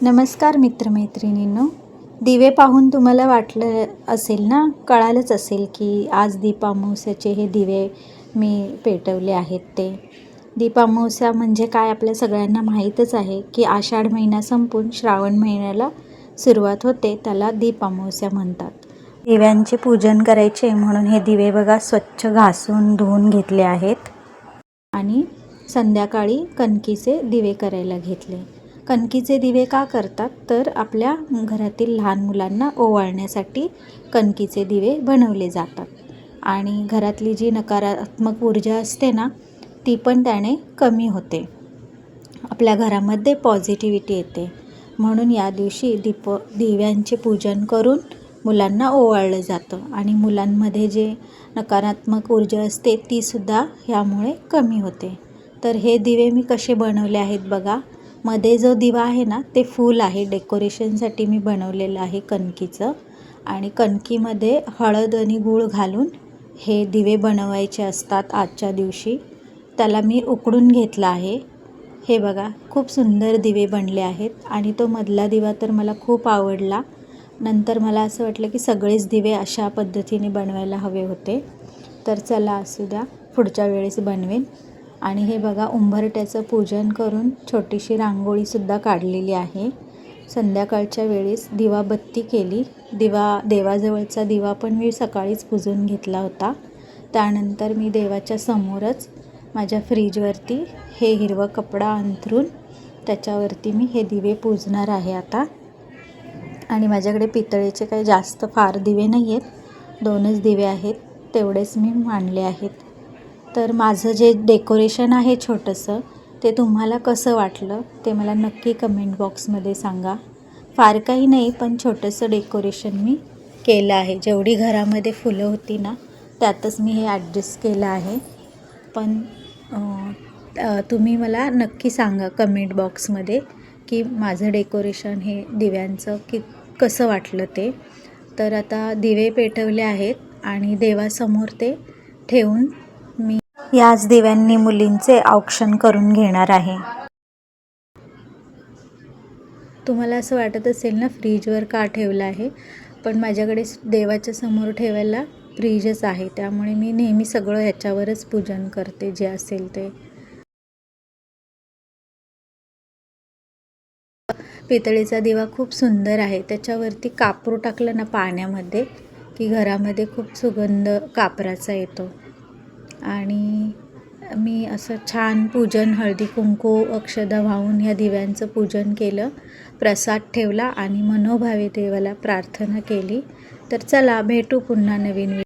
नमस्कार मित्रमैत्रिणींनो. दिवे पाहून तुम्हाला वाटलं असेल ना, कळालंच असेल की आज दीपामावास्येचे हे दिवे मी पेटवले आहेत ते. दीपामावास्या म्हणजे काय आपल्या सगळ्यांना माहीतच आहे की आषाढ महिना संपून श्रावण महिन्याला सुरुवात होते, त्याला दीपामावास्या म्हणतात. दिव्यांचे पूजन करायचे म्हणून हे दिवे बघा स्वच्छ घासून धुवून घेतले आहेत आणि संध्याकाळी कणकीचे दिवे करायला घेतले. कणकीचे दिवे का करतात तर आपल्या घरातील लहान मुलांना ओवाळण्यासाठी कणकीचे दिवे बनवले जातात आणि घरातली जी नकारात्मक ऊर्जा असते ना, ती पण त्याने कमी होते. आपल्या घरामध्ये पॉझिटिव्हिटी येते. म्हणून या दिवशी दिव्यांचे पूजन करून मुलांना ओवाळलं जातं आणि मुलांमध्ये जे नकारात्मक ऊर्जा असते तीसुद्धा ह्यामुळे कमी होते. तर हे दिवे मी कसे बनवले आहेत बघा. मध्ये जो दिवा आहे ना, ते फूल आहे, डेकोरेशनसाठी मी बनवलेलं आहे कणकीचं. आणि कणकीमध्ये हळद आणि गूळ घालून हे दिवे बनवायचे असतात आजच्या दिवशी. त्याला मी उकडून घेतला आहे. हे बघा खूप सुंदर दिवे बनले आहेत आणि तो मधला दिवा तर मला खूप आवडला. नंतर मला असं वाटलं की सगळेच दिवे अशा पद्धतीने बनवायला हवे होते. तर चला असू द्या, पुढच्या वेळेस बनवेन. आणि हे बघा उंबरठ्याचं पूजन करून छोटीशी रांगोळीसुद्धा काढलेली आहे. संध्याकाळच्या वेळेस दिवाबत्ती केली. देवाजवळचा दिवा पण मी सकाळीच पुजून घेतला होता. त्यानंतर मी देवाच्या समोरच माझ्या फ्रीजवरती हे हिरवा कपडा अंथरून त्याच्यावरती मी हे दिवे पूजणार आहे आता. आणि माझ्याकडे पितळेचे काही जास्त फार दिवे नाही आहेत, 2च दिवे आहेत, तेवढेच मी मांडले आहेत. तर माझं जे डेकोरेशन आहे छोटंसं, ते तुम्हाला कसं वाटलं ते मला नक्की कमेंट बॉक्समध्ये सांगा. फार काही नाही, पण छोटंसं डेकोरेशन मी केलं आहे. जेवढी घरामध्ये फुलं होती ना, त्यातच मी हे ॲडजस्ट केलं आहे. पण तुम्ही मला नक्की सांगा कमेंट बॉक्समध्ये की माझं डेकोरेशन हे दिव्यांचं कसं वाटलं ते. तर आता दिवे पेटवले आहेत आणि देवासमोर ते ठेवून मी याच दिव्यांनी मुलींचे औक्षण करून घेणार आहे. तुम्हाला असं वाटत असेल ना फ्रीजवर का ठेवलं आहे, पण माझ्याकडे देवाच्या समोर ठेवायला फ्रीजच आहे, त्यामुळे मी नेहमी सगळं ह्याच्यावरच पूजन करते जे असेल ते. पितळेचा दिवा खूप सुंदर आहे. त्याच्यावरती कापूर टाकलं ना पाण्यामध्ये की घरामध्ये खूप सुगंध कापराचा येतो. आणि मी असं छान पूजन, हळदी कुंकू अक्षदा वाहून ह्या दिव्यांचं पूजन केलं, प्रसाद ठेवला आणि मनोभावे देवाला प्रार्थना केली. तर चला भेटू पुन्हा नवीन